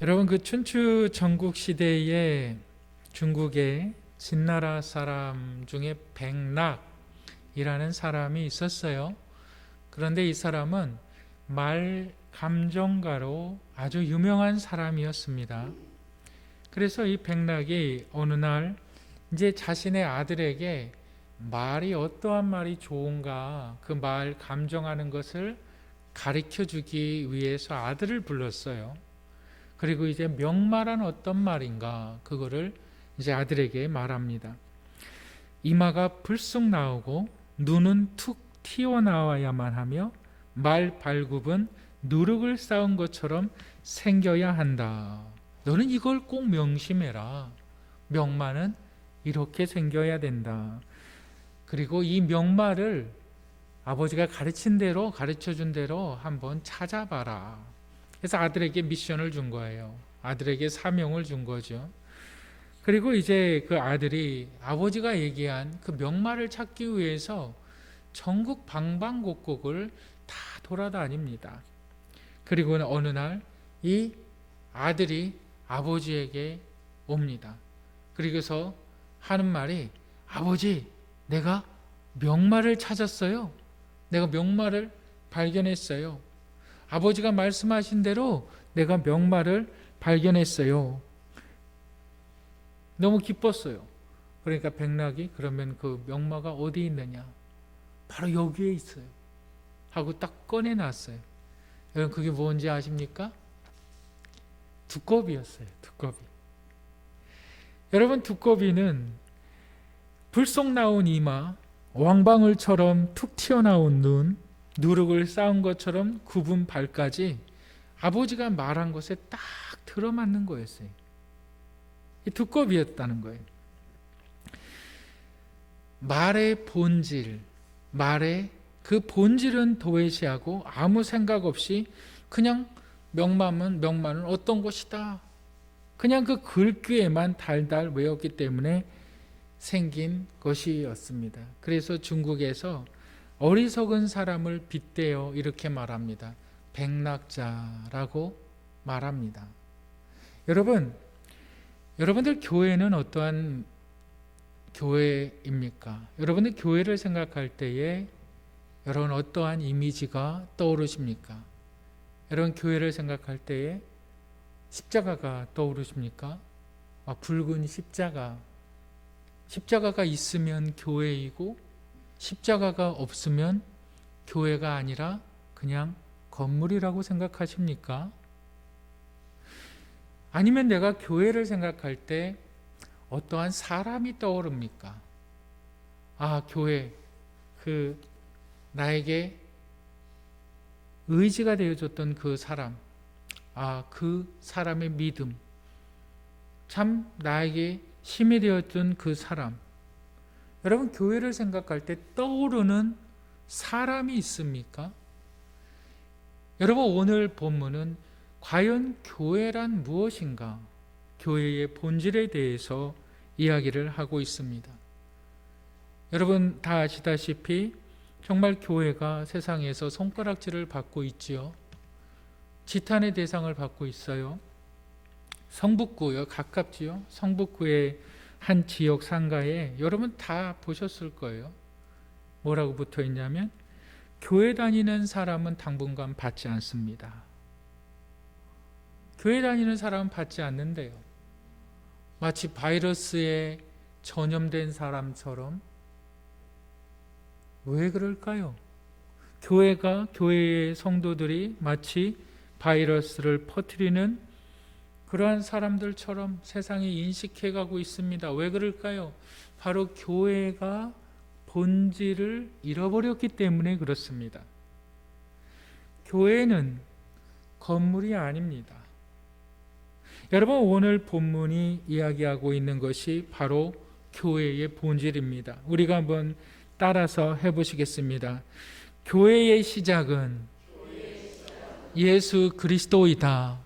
여러분, 그 춘추 전국 시대에 중국의 진나라 사람 중에 백낙이라는 사람이 있었어요. 그런데 이 사람은 말 감정가로 아주 유명한 사람이었습니다. 그래서 이 백낙이 어느 날 이제 자신의 아들에게 말이 어떠한 말이 좋은가, 그 말 감정하는 것을 가르쳐 주기 위해서 아들을 불렀어요. 그리고 이제 명말은 어떤 말인가, 그거를 이제 아들에게 말합니다. 이마가 불쑥 나오고 눈은 툭 튀어나와야만 하며 말 발굽은 누룩을 쌓은 것처럼 생겨야 한다. 너는 이걸 꼭 명심해라. 명말은 이렇게 생겨야 된다. 그리고 이 명말을 아버지가 가르친 대로, 가르쳐 준 대로 한번 찾아봐라. 그래서 아들에게 미션을 준 거예요. 아들에게 사명을 준 거죠. 그리고 이제 그 아들이 아버지가 얘기한 그 명말을 찾기 위해서 전국 방방곡곡을 다 돌아다닙니다. 그리고 어느 날 이 아들이 아버지에게 옵니다. 그리고서 하는 말이, 아버지, 내가 명말을 찾았어요. 내가 명말을 발견했어요. 아버지가 말씀하신 대로 내가 명말을 발견했어요. 너무 기뻤어요. 그러니까 백낙이, 그러면 그 명마가 어디 있느냐? 바로 여기에 있어요. 하고 딱 꺼내놨어요. 여러분, 그게 뭔지 아십니까? 두꺼비였어요. 두꺼비. 여러분, 두꺼비는 불속 나온 이마, 왕방울처럼 툭 튀어나온 눈, 누룩을 쌓은 것처럼 굽은 발까지 아버지가 말한 것에 딱 들어맞는 거였어요. 이 두꺼비였다는 거예요. 말의 본질, 말의 그 본질은 도외시하고 아무 생각 없이 그냥 명만은 어떤 것이다, 그냥 그 글귀에만 달달 외웠기 때문에 생긴 것이었습니다. 그래서 중국에서 어리석은 사람을 빗대어 이렇게 말합니다. 백낙자라고 말합니다. 여러분들 교회는 어떠한 교회입니까? 여러분들 교회를 생각할 때에 여러분 어떠한 이미지가 떠오르십니까? 여러분 교회를 생각할 때에 십자가가 떠오르십니까? 붉은 십자가가 있으면 교회이고 십자가가 없으면 교회가 아니라 그냥 건물이라고 생각하십니까? 아니면 내가 교회를 생각할 때 어떠한 사람이 떠오릅니까? 교회, 나에게 의지가 되어줬던 그 사람, 그 사람의 믿음, 참 나에게 힘이 되었던 그 사람. 여러분, 교회를 생각할 때 떠오르는 사람이 있습니까? 여러분, 오늘 본문은 과연 교회란 무엇인가? 교회의 본질에 대해서 이야기를 하고 있습니다. 여러분 다 아시다시피 정말 교회가 세상에서 손가락질을 받고 있지요. 지탄의 대상을 받고 있어요. 성북구요, 가깝지요. 성북구의 한 지역 상가에 여러분 다 보셨을 거예요. 뭐라고 붙어 있냐면, 교회 다니는 사람은 당분간 받지 않습니다. 교회 다니는 사람은 받지 않는데요. 마치 바이러스에 전염된 사람처럼. 왜 그럴까요? 교회의 성도들이 마치 바이러스를 퍼뜨리는 그러한 사람들처럼 세상에 인식해가고 있습니다. 왜 그럴까요? 바로 교회가 본질을 잃어버렸기 때문에 그렇습니다. 교회는 건물이 아닙니다. 여러분, 오늘 본문이 이야기하고 있는 것이 바로 교회의 본질입니다. 우리가 한번 따라서 해보시겠습니다. 교회의 시작은 예수 그리스도이다.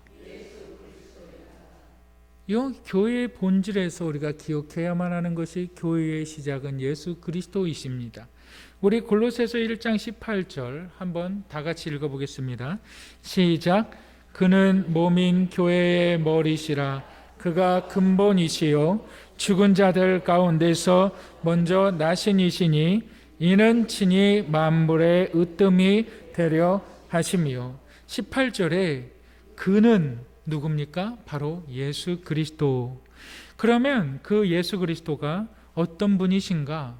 이 교회의 본질에서 우리가 기억해야만 하는 것이, 교회의 시작은 예수 그리스도이십니다. 우리 골로새서 1장 18절 한번 다 같이 읽어보겠습니다. 시작. 그는 몸인 교회의 머리시라. 그가 근본이시요 죽은 자들 가운데서 먼저 나신 이시니 이는 친히 만물의 으뜸이 되려 하심이요. 18절에 그는 누굽니까? 바로 예수 그리스도. 그러면 그 예수 그리스도가 어떤 분이신가?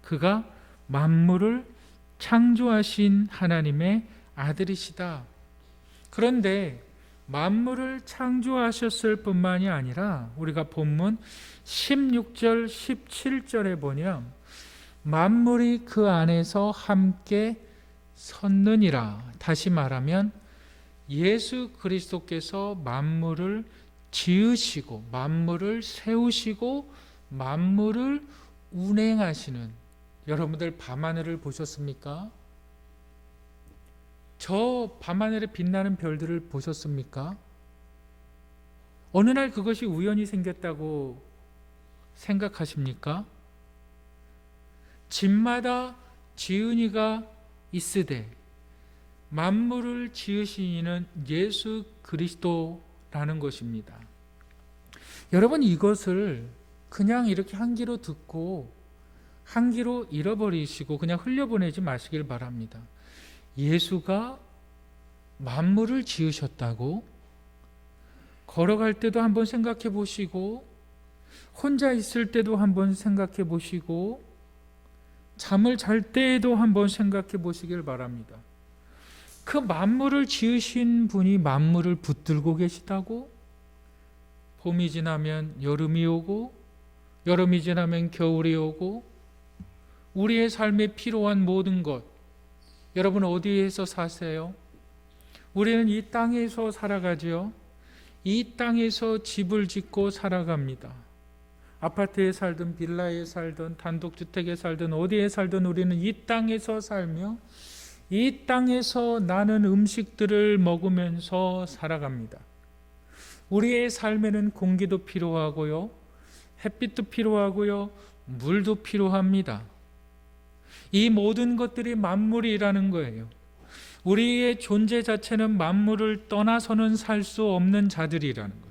그가 만물을 창조하신 하나님의 아들이시다. 그런데 만물을 창조하셨을 뿐만이 아니라 우리가 본문 16절 17절에 보면 만물이 그 안에서 함께 섰느니라. 다시 말하면 예수 그리스도께서 만물을 지으시고 만물을 세우시고 만물을 운행하시는, 여러분들 밤하늘을 보셨습니까? 저 밤하늘에 빛나는 별들을 보셨습니까? 어느 날 그것이 우연히 생겼다고 생각하십니까? 집마다 지은이가 있으되 만물을 지으신 이는 예수 그리스도라는 것입니다. 여러분, 이것을 그냥 이렇게 한 귀로 듣고 한 귀로 잃어버리시고 그냥 흘려보내지 마시길 바랍니다. 예수가 만물을 지으셨다고 걸어갈 때도 한번 생각해 보시고 혼자 있을 때도 한번 생각해 보시고 잠을 잘 때에도 한번 생각해 보시길 바랍니다. 그 만물을 지으신 분이 만물을 붙들고 계시다고? 봄이 지나면 여름이 오고 여름이 지나면 겨울이 오고 우리의 삶에 필요한 모든 것, 여러분 어디에서 사세요? 우리는 이 땅에서 살아가지요. 이 땅에서 집을 짓고 살아갑니다. 아파트에 살든 빌라에 살든 단독주택에 살든 어디에 살든 우리는 이 땅에서 살며 이 땅에서 나는 음식들을 먹으면서 살아갑니다. 우리의 삶에는 공기도 필요하고요, 햇빛도 필요하고요, 물도 필요합니다. 이 모든 것들이 만물이라는 거예요. 우리의 존재 자체는 만물을 떠나서는 살 수 없는 자들이라는 거예요.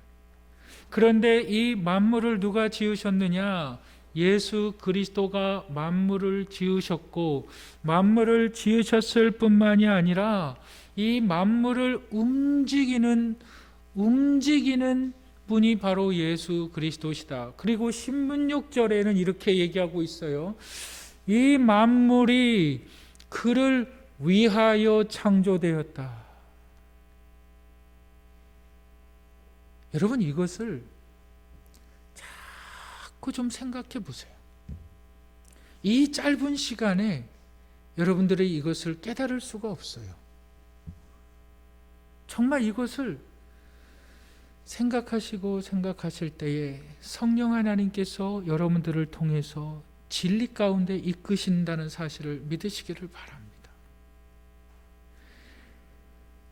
그런데 이 만물을 누가 지으셨느냐? 예수 그리스도가 만물을 지으셨고 만물을 지으셨을 뿐만이 아니라 이 만물을 움직이는 분이 바로 예수 그리스도시다. 그리고 신문 6절에는 이렇게 얘기하고 있어요. 이 만물이 그를 위하여 창조되었다. 여러분, 이것을 자꾸 좀 생각해 보세요. 이 짧은 시간에 여러분들이 이것을 깨달을 수가 없어요. 정말 이것을 생각하실 때에 성령 하나님께서 여러분들을 통해서 진리 가운데 이끄신다는 사실을 믿으시기를 바랍니다.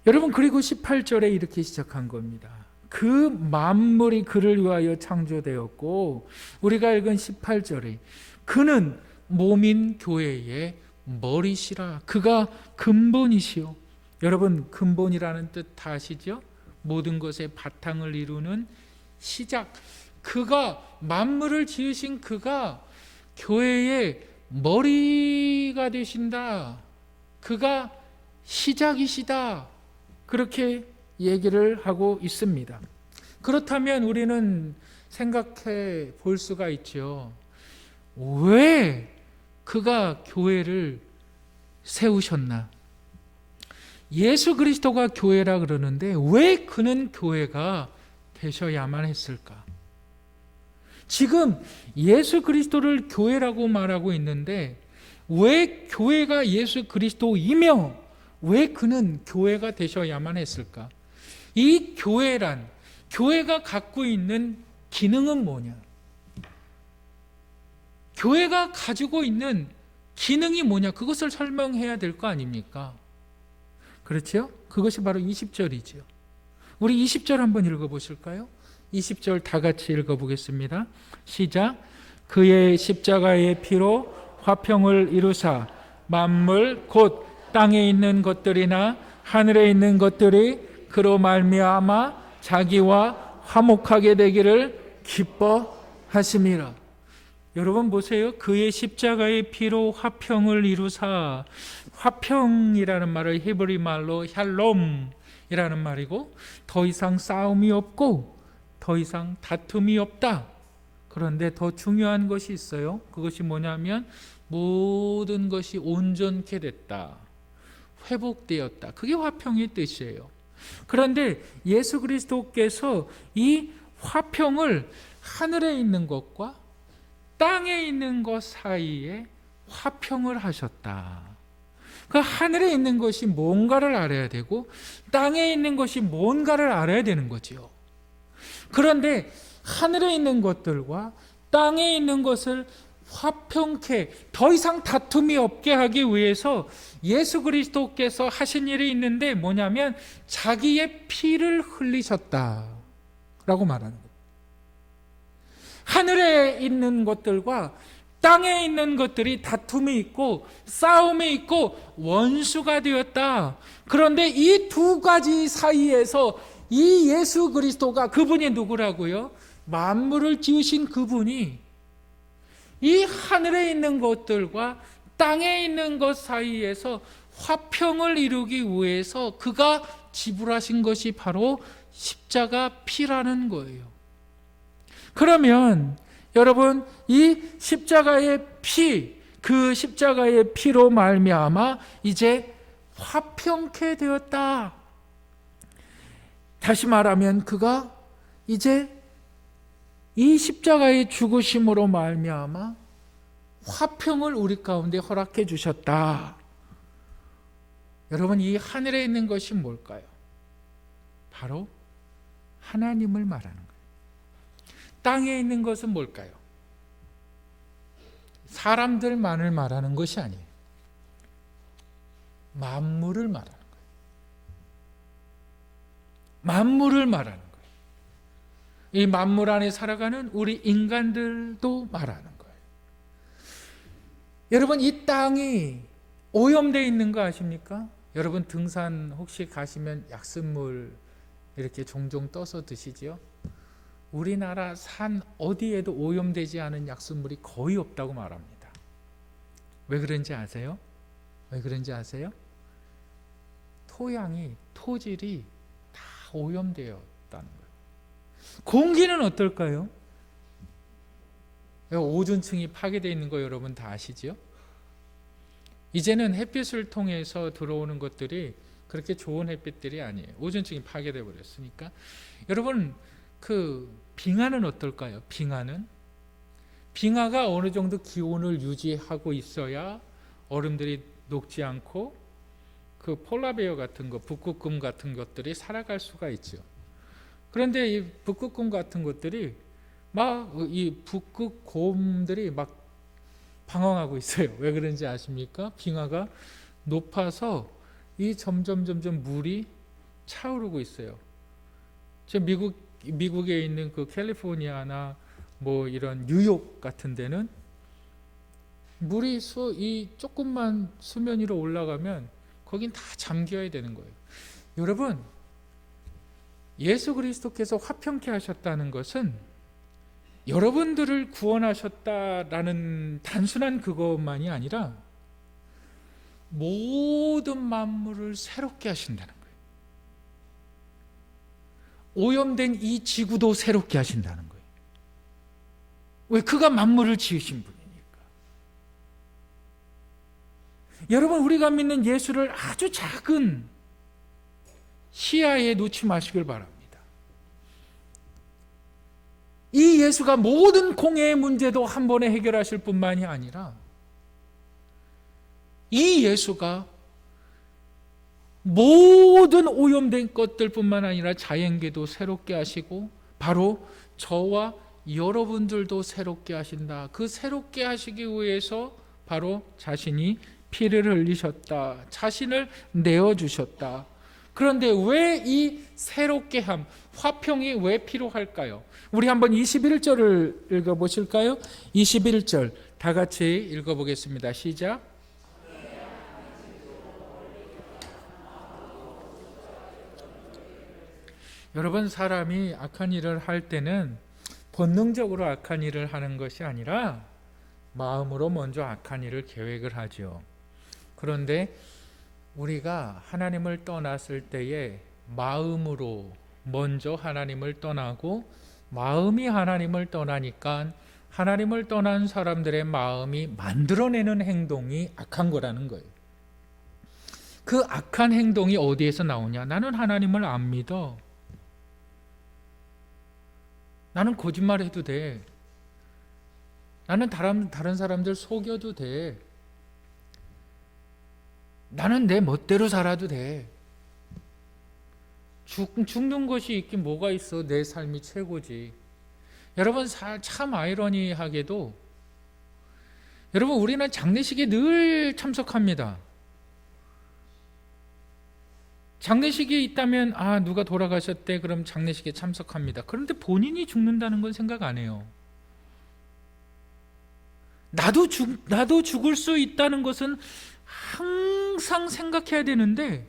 여러분, 그리고 18절에 이렇게 시작한 겁니다. 그 만물이 그를 위하여 창조되었고, 우리가 읽은 18절에 그는 몸인 교회의 머리시라. 그가 근본이시요. 여러분, 근본이라는 뜻 다 아시죠? 모든 것의 바탕을 이루는 시작. 그가, 만물을 지으신 그가 교회의 머리가 되신다. 그가 시작이시다. 그렇게 얘기를 하고 있습니다. 그렇다면 우리는 생각해 볼 수가 있죠. 왜 그가 교회를 세우셨나? 예수 그리스도가 교회라 그러는데 왜 그는 교회가 되셔야만 했을까? 지금 예수 그리스도를 교회라고 말하고 있는데 왜 교회가 예수 그리스도이며 왜 그는 교회가 되셔야만 했을까? 이 교회란, 교회가 갖고 있는 기능은 뭐냐? 교회가 가지고 있는 기능이 뭐냐? 그것을 설명해야 될 거 아닙니까? 그렇죠? 그것이 바로 20절이죠. 우리 20절 한번 읽어보실까요? 20절 다 같이 읽어보겠습니다. 시작. 그의 십자가의 피로 화평을 이루사 만물 곧 땅에 있는 것들이나 하늘에 있는 것들이 그로 말미암아 자기와 화목하게 되기를 기뻐하심이라. 여러분 보세요. 그의 십자가의 피로 화평을 이루사. 화평이라는 말을 히브리 말로 샬롬이라는 말이고, 더 이상 싸움이 없고 더 이상 다툼이 없다. 그런데 더 중요한 것이 있어요. 그것이 뭐냐면 모든 것이 온전케 됐다, 회복되었다. 그게 화평의 뜻이에요. 그런데 예수 그리스도께서 이 화평을 하늘에 있는 것과 땅에 있는 것 사이에 화평을 하셨다. 그 하늘에 있는 것이 뭔가를 알아야 되고 땅에 있는 것이 뭔가를 알아야 되는 거지요. 그런데 하늘에 있는 것들과 땅에 있는 것을 화평케, 더 이상 다툼이 없게 하기 위해서 예수 그리스도께서 하신 일이 있는데 뭐냐면 자기의 피를 흘리셨다라고 말하는 거예요. 하늘에 있는 것들과 땅에 있는 것들이 다툼이 있고 싸움이 있고 원수가 되었다. 그런데 이 두 가지 사이에서 이 예수 그리스도가, 그분이 누구라고요? 만물을 지으신 그분이 이 하늘에 있는 것들과 땅에 있는 것 사이에서 화평을 이루기 위해서 그가 지불하신 것이 바로 십자가 피라는 거예요. 그러면 여러분, 이 십자가의 피, 그 십자가의 피로 말미암아 이제 화평케 되었다. 다시 말하면 그가 이제 이 십자가의 죽으심으로 말미암아 화평을 우리 가운데 허락해 주셨다. 여러분, 이 하늘에 있는 것이 뭘까요? 바로 하나님을 말하는 거예요. 땅에 있는 것은 뭘까요? 사람들만을 말하는 것이 아니에요. 만물을 말하는 거예요. 만물을 말하는 거예요. 이 만물 안에 살아가는 우리 인간들도 말하는 거예요. 여러분, 이 땅이 오염되어 있는 거 아십니까? 여러분, 등산 혹시 가시면 약수물 이렇게 종종 떠서 드시지요? 우리나라 산 어디에도 오염되지 않은 약수물이 거의 없다고 말합니다. 왜 그런지 아세요? 왜 그런지 아세요? 토양이, 토질이 다 오염되었다는 거예요. 공기는 어떨까요? 오존층이 파괴되어 있는 거 여러분 다 아시죠? 이제는 햇빛을 통해서 들어오는 것들이 그렇게 좋은 햇빛들이 아니에요. 오존층이 파괴되어 버렸으니까. 여러분, 그 빙하는 어떨까요? 빙하가 어느 정도 기온을 유지하고 있어야 얼음들이 녹지 않고 그 폴라베어 같은 거, 북극곰 같은 것들이 살아갈 수가 있죠. 그런데 이 북극곰 같은 것들이 막 이 북극곰들이 막 방황하고 있어요. 왜 그런지 아십니까? 빙하가 높아서 이 점점 물이 차오르고 있어요. 지금 미국에 있는 그 캘리포니아나 뭐 이런 뉴욕 같은 데는 물이 이 조금만 수면 위로 올라가면 거긴 다 잠겨야 되는 거예요. 여러분, 예수 그리스도께서 화평케 하셨다는 것은 여러분들을 구원하셨다라는 단순한 그것만이 아니라 모든 만물을 새롭게 하신다는 거예요. 오염된 이 지구도 새롭게 하신다는 거예요. 왜? 그가 만물을 지으신 분이니까. 여러분, 우리가 믿는 예수를 아주 작은 시야에 놓지 마시길 바랍니다. 이 예수가 모든 공예의 문제도 한 번에 해결하실 뿐만이 아니라 이 예수가 모든 오염된 것들뿐만 아니라 자연계도 새롭게 하시고 바로 저와 여러분들도 새롭게 하신다. 그 새롭게 하시기 위해서 바로 자신이 피를 흘리셨다. 자신을 내어주셨다. 그런데 왜 이 새롭게 함, 화평이 왜 필요할까요? 우리 한번 21절을 읽어보실까요? 21절 다 같이 읽어보겠습니다. 시작. 여러분, 사람이 악한 일을 할 때는 본능적으로 악한 일을 하는 것이 아니라 마음으로 먼저 악한 일을 계획을 하죠. 그런데 우리가 하나님을 떠났을 때에 마음으로 먼저 하나님을 떠나고 마음이 하나님을 떠나니까 하나님을 떠난 사람들의 마음이 만들어내는 행동이 악한 거라는 거예요. 그 악한 행동이 어디에서 나오냐? 나는 하나님을 안 믿어. 나는 거짓말해도 돼. 나는 다른 사람들 속여도 돼. 나는 내 멋대로 살아도 돼. 죽는 것이 있긴 뭐가 있어. 내 삶이 최고지. 여러분, 참 아이러니하게도 여러분, 우리는 장례식에 늘 참석합니다. 장례식에 있다면 누가 돌아가셨대, 그럼 장례식에 참석합니다. 그런데 본인이 죽는다는 건 생각 안 해요. 나도 죽을 수 있다는 것은 항상 생각해야 되는데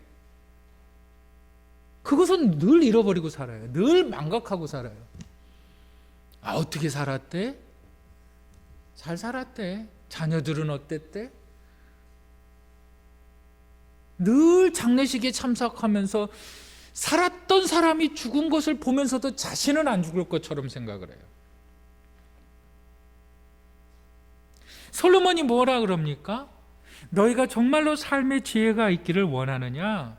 그것은 늘 잃어버리고 살아요. 늘 망각하고 살아요. 어떻게 살았대? 잘 살았대. 자녀들은 어땠대? 늘 장례식에 참석하면서 살았던 사람이 죽은 것을 보면서도 자신은 안 죽을 것처럼 생각을 해요. 솔로몬이 뭐라 그럽니까? 너희가 정말로 삶의 지혜가 있기를 원하느냐?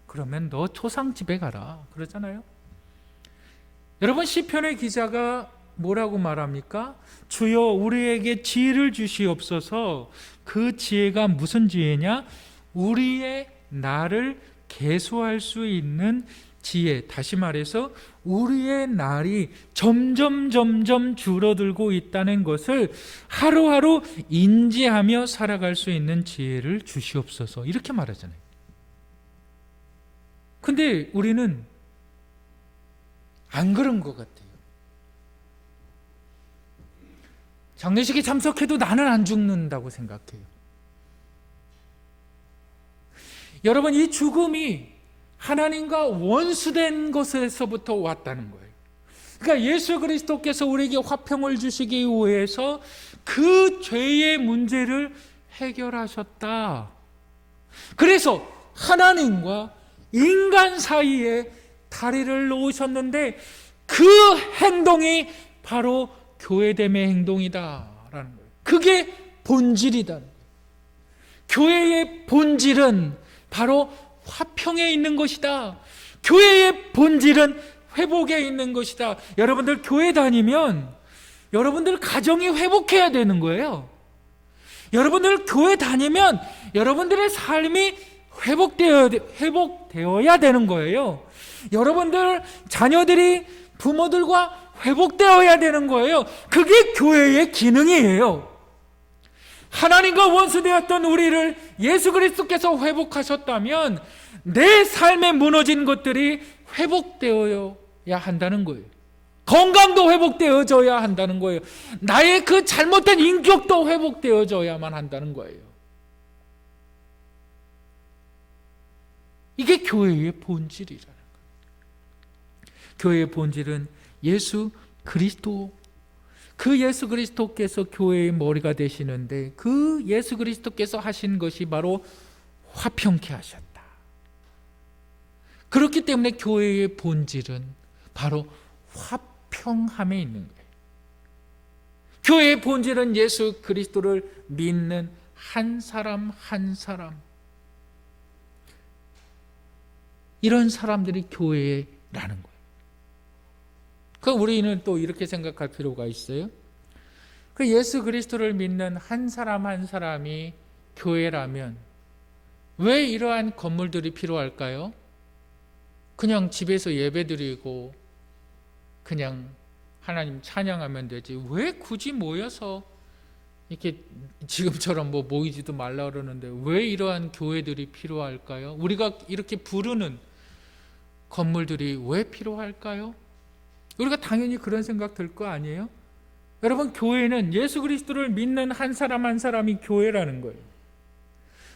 그러면 너 초상집에 가라. 그러잖아요. 여러분, 시편의 기자가 뭐라고 말합니까? 주여 우리에게 지혜를 주시옵소서. 그 지혜가 무슨 지혜냐? 우리의 날을 계수할 수 있는 지혜. 다시 말해서 우리의 날이 점점 줄어들고 있다는 것을 하루하루 인지하며 살아갈 수 있는 지혜를 주시옵소서. 이렇게 말하잖아요. 근데 우리는 안 그런 것 같아요. 장례식에 참석해도 나는 안 죽는다고 생각해요. 여러분, 이 죽음이 하나님과 원수된 것에서부터 왔다는 거예요. 그러니까 예수 그리스도께서 우리에게 화평을 주시기 위해서 그 죄의 문제를 해결하셨다. 그래서 하나님과 인간 사이에 다리를 놓으셨는데 그 행동이 바로 교회됨의 행동이다라는 거예요. 그게 본질이다. 교회의 본질은 바로 화평에 있는 것이다. 교회의 본질은 회복에 있는 것이다. 여러분들 교회 다니면 여러분들 가정이 회복해야 되는 거예요. 여러분들 교회 다니면 여러분들의 삶이 회복되어야 되는 거예요. 여러분들 자녀들이 부모들과 회복되어야 되는 거예요. 그게 교회의 기능이에요. 하나님과 원수되었던 우리를 예수 그리스도께서 회복하셨다면 내 삶에 무너진 것들이 회복되어야 한다는 거예요. 건강도 회복되어져야 한다는 거예요. 나의 그 잘못된 인격도 회복되어져야만 한다는 거예요. 이게 교회의 본질이라는 거예요. 교회의 본질은 예수 그리스도, 그 예수 그리스도께서 교회의 머리가 되시는데 그 예수 그리스도께서 하신 것이 바로 화평케 하셨다. 그렇기 때문에 교회의 본질은 바로 화평함에 있는 거예요. 교회의 본질은 예수 그리스도를 믿는 한 사람 한 사람, 이런 사람들이 교회라는 거예요. 우리는 또 이렇게 생각할 필요가 있어요. 그 예수 그리스도를 믿는 한 사람 한 사람이 교회라면 왜 이러한 건물들이 필요할까요? 그냥 집에서 예배드리고 그냥 하나님 찬양하면 되지 왜 굳이 모여서 이렇게 지금처럼 모이지도 말라 그러는데 왜 이러한 교회들이 필요할까요? 우리가 이렇게 부르는 건물들이 왜 필요할까요? 우리가 당연히 그런 생각 들 거 아니에요? 여러분, 교회는 예수 그리스도를 믿는 한 사람 한 사람이 교회라는 거예요.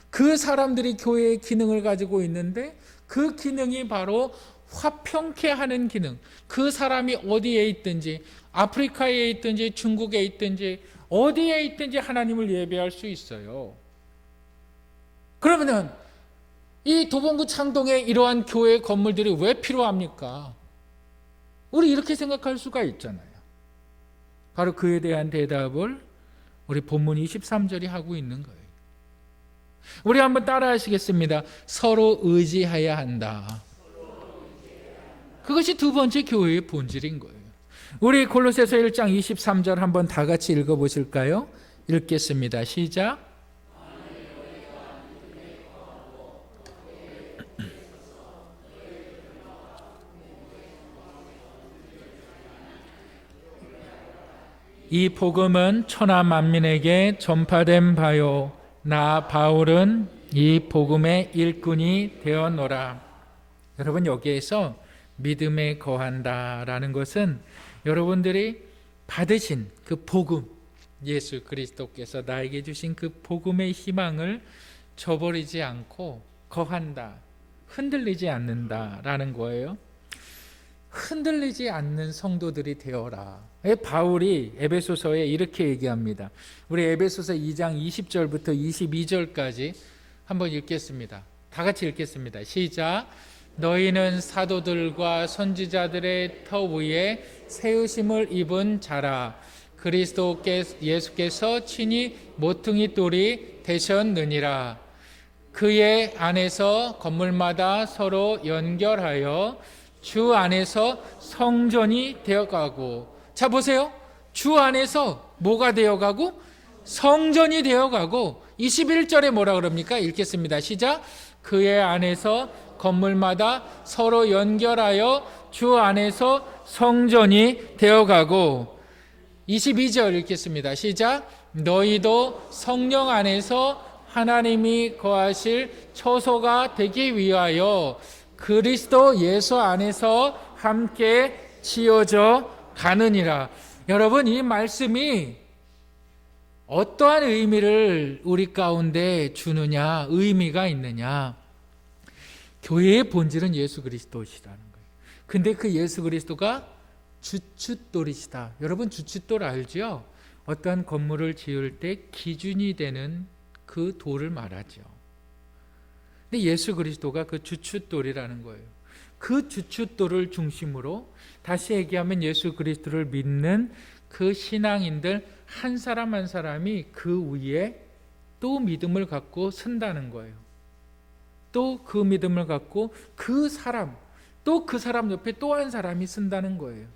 그 사람들이 교회의 기능을 가지고 있는데 그 기능이 바로 화평케 하는 기능. 그 사람이 어디에 있든지, 아프리카에 있든지 중국에 있든지 어디에 있든지 하나님을 예배할 수 있어요. 그러면은 이 도봉구 창동에 이러한 교회 건물들이 왜 필요합니까? 우리 이렇게 생각할 수가 있잖아요. 바로 그에 대한 대답을 우리 본문 23절이 하고 있는 거예요. 우리 한번 따라 하시겠습니다. 서로 의지해야 한다. 그것이 두 번째 교회의 본질인 거예요. 우리 골로새서 1장 23절 한번 다 같이 읽어보실까요? 읽겠습니다. 시작. 이 복음은 천하 만민에게 전파된 바요. 나 바울은 이 복음의 일꾼이 되었노라. 여러분, 여기에서 믿음에 거한다라는 것은 여러분들이 받으신 그 복음, 예수 그리스도께서 나에게 주신 그 복음의 희망을 저버리지 않고 거한다, 흔들리지 않는다라는 거예요. 흔들리지 않는 성도들이 되어라. 바울이 에베소서에 이렇게 얘기합니다. 우리 에베소서 2장 20절부터 22절까지 한번 읽겠습니다. 다 같이 읽겠습니다. 시작. 너희는 사도들과 선지자들의 터 위에 세우심을 입은 자라. 그리스도 예수께서 친히 모퉁이 돌이 되셨느니라. 그의 안에서 건물마다 서로 연결하여 주 안에서 성전이 되어가고. 자, 보세요. 주 안에서 뭐가 되어가고? 성전이 되어가고. 21절에 뭐라 그럽니까? 읽겠습니다. 시작. 그의 안에서 건물마다 서로 연결하여 주 안에서 성전이 되어가고. 22절 읽겠습니다. 시작. 너희도 성령 안에서 하나님이 거하실 처소가 되기 위하여 그리스도 예수 안에서 함께 지어져 가느니라. 여러분, 이 말씀이 어떠한 의미를 우리 가운데 주느냐, 의미가 있느냐? 교회의 본질은 예수 그리스도시라는 거예요. 근데 그 예수 그리스도가 주춧돌이시다. 여러분, 주춧돌 알죠? 어떠한 건물을 지을 때 기준이 되는 그 돌을 말하죠. 근데 예수 그리스도가 그 주춧돌이라는 거예요. 그 주춧돌을 중심으로, 다시 얘기하면 예수 그리스도를 믿는 그 신앙인들 한 사람 한 사람이 그 위에 또 믿음을 갖고 선다는 거예요. 또 그 믿음을 갖고 그 사람, 또 그 사람 옆에 또 한 사람이 쓴다는 거예요.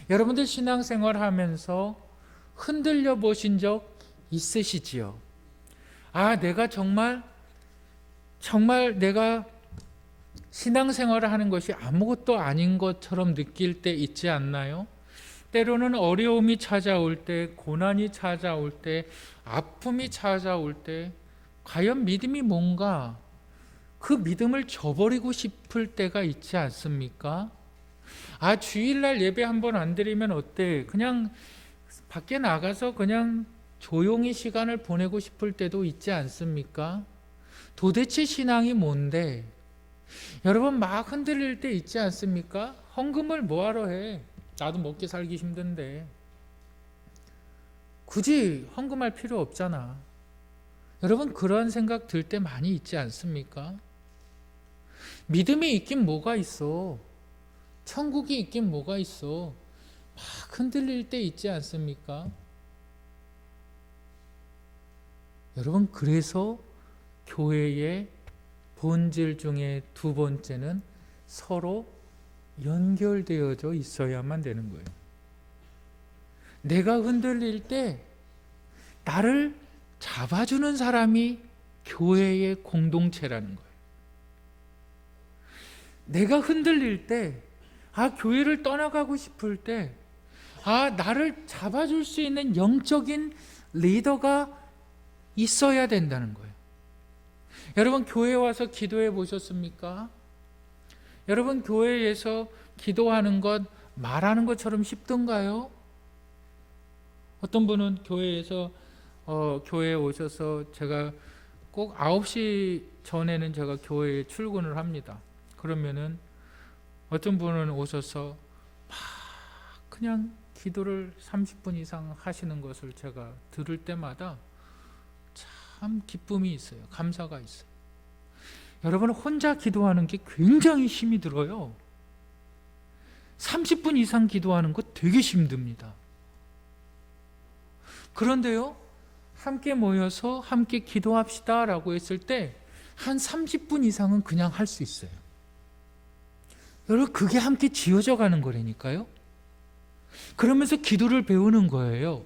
여러분들 신앙생활 하면서 흔들려 보신 적 있으시지요? 아, 내가 정말 내가 신앙생활을 하는 것이 아무것도 아닌 것처럼 느낄 때 있지 않나요? 때로는 어려움이 찾아올 때, 고난이 찾아올 때, 아픔이 찾아올 때 과연 믿음이 뭔가, 그 믿음을 저버리고 싶을 때가 있지 않습니까? 아, 주일날 예배 한번 안 드리면 어때? 그냥 밖에 나가서 그냥 조용히 시간을 보내고 싶을 때도 있지 않습니까? 도대체 신앙이 뭔데? 여러분, 막 흔들릴 때 있지 않습니까? 헌금을 뭐하러 해? 나도 먹기 살기 힘든데 굳이 헌금할 필요 없잖아. 여러분, 그런 생각 들 때 많이 있지 않습니까? 믿음이 있긴 뭐가 있어? 천국이 있긴 뭐가 있어? 막 흔들릴 때 있지 않습니까? 여러분, 그래서 교회의 본질 중에 두 번째는 서로 연결되어져 있어야만 되는 거예요. 내가 흔들릴 때 나를 잡아주는 사람이 교회의 공동체라는 거예요. 내가 흔들릴 때, 교회를 떠나가고 싶을 때, 나를 잡아줄 수 있는 영적인 리더가 있어야 된다는 거예요. 여러분, 교회 와서 기도해 보셨습니까? 여러분, 교회에서 기도하는 것 말하는 것처럼 쉽던가요? 어떤 분은 교회에서 교회에 오셔서 제가 꼭 9시 전에는 제가 교회에 출근을 합니다. 그러면은 어떤 분은 오셔서 막 그냥 기도를 30분 이상 하시는 것을 제가 들을 때마다 참 기쁨이 있어요. 감사가 있어요. 여러분, 혼자 기도하는 게 굉장히 힘이 들어요. 30분 이상 기도하는 거 되게 힘듭니다. 그런데요, 함께 모여서 함께 기도합시다 라고 했을 때 한 30분 이상은 그냥 할 수 있어요. 여러분, 그게 함께 지어져 가는 거라니까요. 그러면서 기도를 배우는 거예요.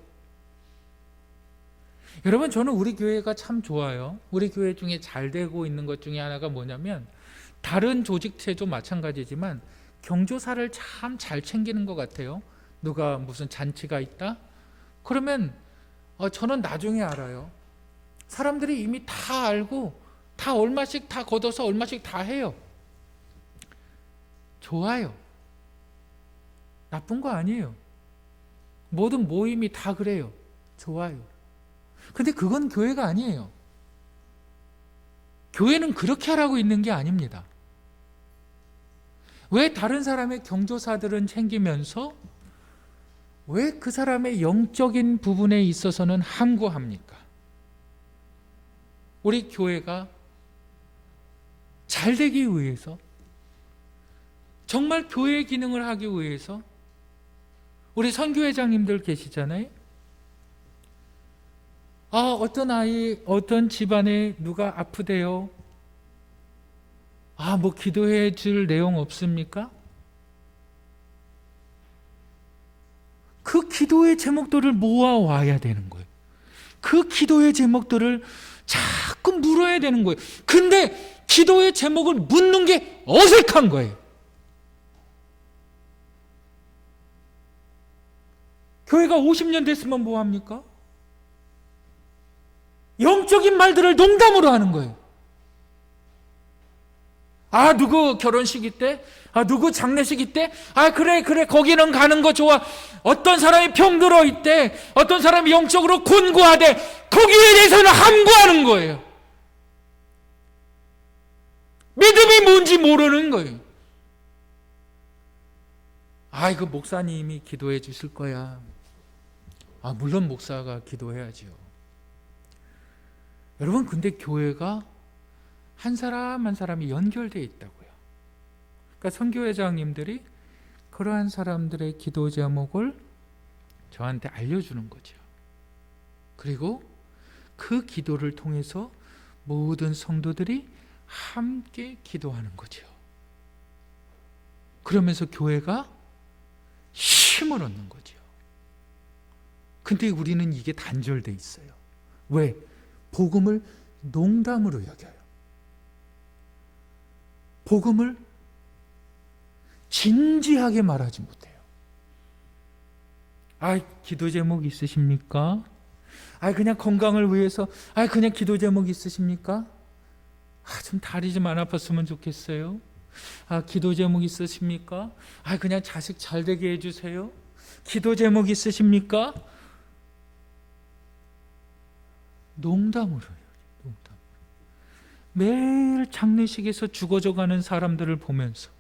여러분, 저는 우리 교회가 참 좋아요. 우리 교회 중에 잘 되고 있는 것 중에 하나가 뭐냐면, 다른 조직체도 마찬가지지만 경조사를 참 잘 챙기는 것 같아요. 누가 무슨 잔치가 있다? 그러면 저는 나중에 알아요. 사람들이 이미 다 알고 다 얼마씩 다 걷어서 얼마씩 다 해요. 좋아요. 나쁜 거 아니에요. 모든 모임이 다 그래요. 좋아요. 근데 그건 교회가 아니에요. 교회는 그렇게 하라고 있는 게 아닙니다. 왜 다른 사람의 경조사들은 챙기면서 왜 그 사람의 영적인 부분에 있어서는 함구합니까? 우리 교회가 잘 되기 위해서, 정말 교회의 기능을 하기 위해서, 우리 선교회장님들 계시잖아요. 어떤 아이, 어떤 집안에 누가 아프대요. 뭐 기도해 줄 내용 없습니까? 그 기도의 제목들을 모아와야 되는 거예요. 그 기도의 제목들을 자꾸 물어야 되는 거예요. 근데 기도의 제목을 묻는 게 어색한 거예요. 교회가 50년 됐으면 뭐합니까? 영적인 말들을 농담으로 하는 거예요. 누구 결혼식이 때? 누구 장례식이 때? 그래, 거기는 가는 거 좋아. 어떤 사람이 병들어 있대. 어떤 사람이 영적으로 곤고하대. 거기에 대해서는 함구하는 거예요. 믿음이 뭔지 모르는 거예요. 그 목사님이 기도해 주실 거야. 물론 목사가 기도해야죠. 여러분, 근데 교회가 한 사람 한 사람이 연결되어 있다고요. 그러니까 선교회장님들이 그러한 사람들의 기도 제목을 저한테 알려주는 거죠. 그리고 그 기도를 통해서 모든 성도들이 함께 기도하는 거죠. 그러면서 교회가 힘을 얻는 거죠. 근데 우리는 이게 단절돼 있어요. 왜? 복음을 농담으로 여겨요. 복음을 진지하게 말하지 못해요. 기도 제목 있으십니까? 그냥 건강을 위해서 그냥 기도 제목 있으십니까? 좀 다리 좀 안 아팠으면 좋겠어요. 기도 제목 있으십니까? 그냥 자식 잘 되게 해주세요. 기도 제목 있으십니까? 농담으로 해요. 농담. 매일 장례식에서 죽어져가는 사람들을 보면서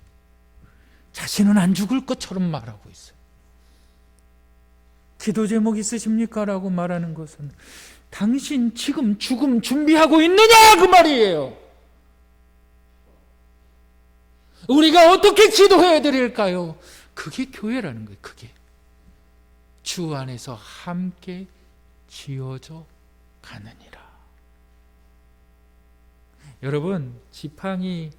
자신은 안 죽을 것처럼 말하고 있어요. 기도 제목 있으십니까? 라고 말하는 것은 당신 지금 죽음 준비하고 있느냐 그 말이에요. 우리가 어떻게 기도해 드릴까요? 그게 교회라는 거예요. 그게 주 안에서 함께 지어져 가느니라. 여러분, 지팡이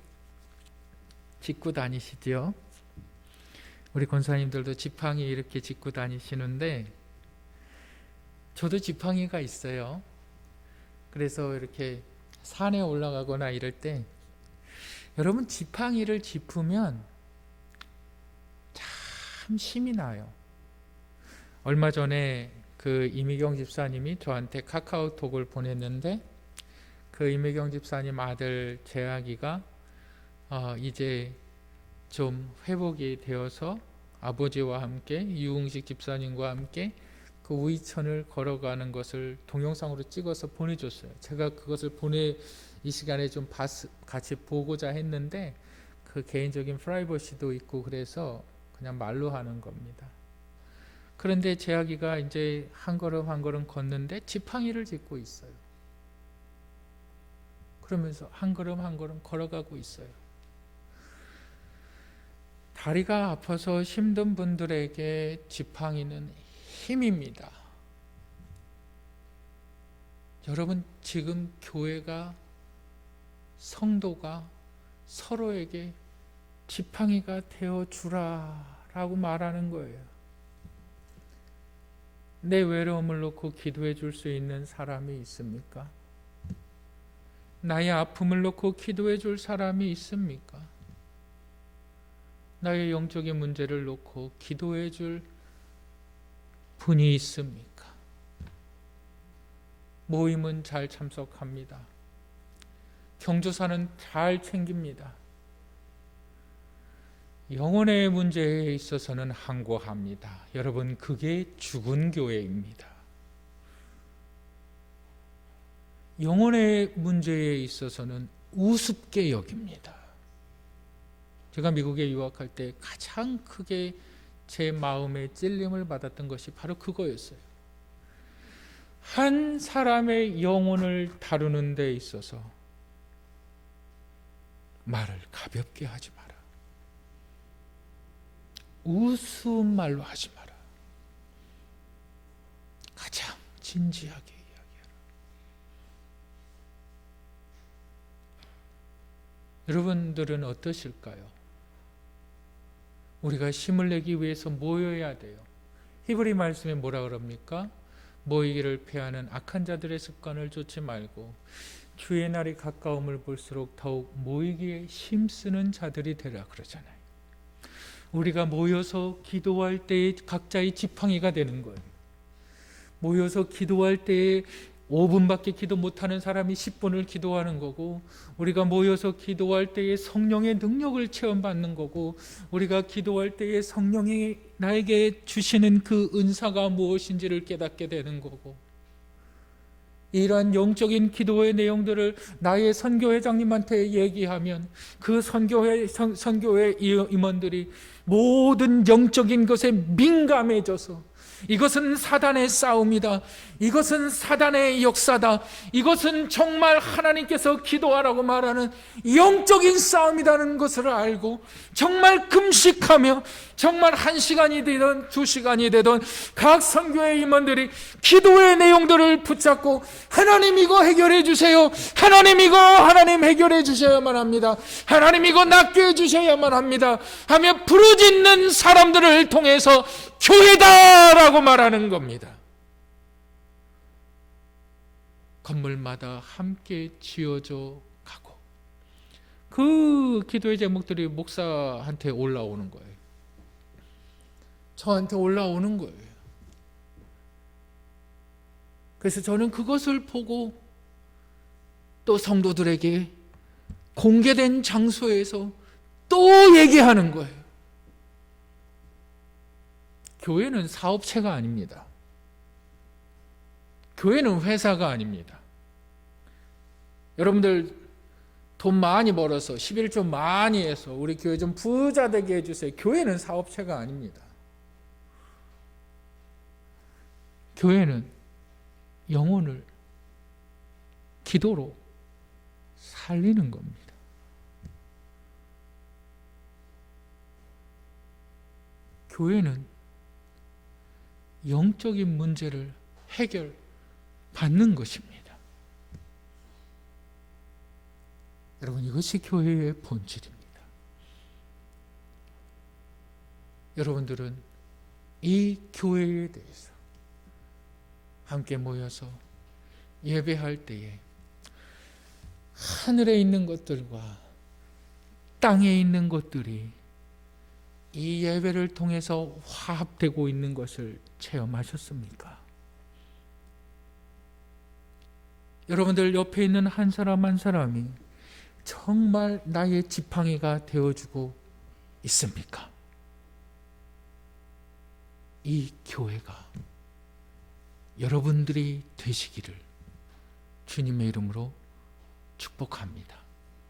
짚고 다니시죠? 우리 권사님들도 지팡이 이렇게 짚고 다니시는데 저도 지팡이가 있어요. 그래서 이렇게 산에 올라가거나 이럴 때 여러분, 지팡이를 짚으면 참 힘이 나요. 얼마 전에 그 이미경 집사님이 저한테 카카오톡을 보냈는데 그 이미경 집사님 아들 재학이가 이제 좀 회복이 되어서 아버지와 함께 유흥식 집사님과 함께 그 우이천을 걸어가는 것을 동영상으로 찍어서 보내줬어요. 제가 그것을 이 시간에 좀 같이 보고자 했는데 그 개인적인 프라이버시도 있고 그래서 그냥 말로 하는 겁니다. 그런데 제 아기가 이제 한 걸음 한 걸음 걷는데 지팡이를 짚고 있어요. 그러면서 한 걸음 한 걸음 걸어가고 있어요. 다리가 아파서 힘든 분들에게 지팡이는 힘입니다. 여러분, 지금 교회가, 성도가 서로에게 지팡이가 되어주라라고 말하는 거예요. 내 외로움을 놓고 기도해 줄 수 있는 사람이 있습니까? 나의 아픔을 놓고 기도해 줄 사람이 있습니까? 나의 영적인 문제를 놓고 기도해 줄 분이 있습니까? 모임은 잘 참석합니다. 경조사는 잘 챙깁니다. 영혼의 문제에 있어서는 항고합니다. 여러분, 그게 죽은 교회입니다. 영혼의 문제에 있어서는 우습게 여깁니다. 제가 미국에 유학할 때 가장 크게 제 마음에 찔림을 받았던 것이 바로 그거였어요. 한 사람의 영혼을 다루는 데 있어서 말을 가볍게 하지 마라. 우스운 말로 하지 마라. 가장 진지하게 이야기하라. 여러분들은 어떠실까요? 우리가 힘을 내기 위해서 모여야 돼요. 히브리 말씀에 뭐라 그럽니까? 모이기를 패하는 악한 자들의 습관을 좇지 말고 주의 날이 가까움을 볼수록 더욱 모이기에 힘쓰는 자들이 되라 그러잖아요. 우리가 모여서 기도할 때에 각자의 지팡이가 되는 거예요. 모여서 기도할 때에 5분밖에 기도 못하는 사람이 10분을 기도하는 거고, 우리가 모여서 기도할 때에 성령의 능력을 체험받는 거고, 우리가 기도할 때에 성령이 나에게 주시는 그 은사가 무엇인지를 깨닫게 되는 거고, 이러한 영적인 기도의 내용들을 나의 선교회장님한테 얘기하면 그 선교회 임원들이 모든 영적인 것에 민감해져서, 이것은 사단의 싸움이다, 이것은 사단의 역사다, 이것은 정말 하나님께서 기도하라고 말하는 영적인 싸움이라는 것을 알고 정말 금식하며 정말 1시간이 되든 2시간이 되든 각 선교회 임원들이 기도의 내용들을 붙잡고 하나님 이거 해결해 주세요, 하나님 이거 하나님 해결해 주셔야만 합니다, 하나님 이거 낫게 해주셔야만 합니다 하며 부르짖는 사람들을 통해서 교회다라고 말하는 겁니다. 건물마다 함께 지어져 가고, 그 기도의 제목들이 목사한테 올라오는 거예요. 저한테 올라오는 거예요. 그래서 저는 그것을 보고 또 성도들에게 공개된 장소에서 또 얘기하는 거예요. 교회는 사업체가 아닙니다. 교회는 회사가 아닙니다. 여러분들 돈 많이 벌어서 11조 많이 해서 우리 교회 좀 부자 되게 해주세요. 교회는 사업체가 아닙니다. 교회는 영혼을 기도로 살리는 겁니다. 교회는 영적인 문제를 해결받는 것입니다. 여러분, 이것이 교회의 본질입니다. 여러분들은 이 교회에 대해서 함께 모여서 예배할 때에 하늘에 있는 것들과 땅에 있는 것들이 이 예배를 통해서 화합되고 있는 것을 체험하셨습니까? 여러분들 옆에 있는 한 사람 한 사람이 정말 나의 지팡이가 되어주고 있습니까? 이 교회가 여러분들이 되시기를 주님의 이름으로 축복합니다.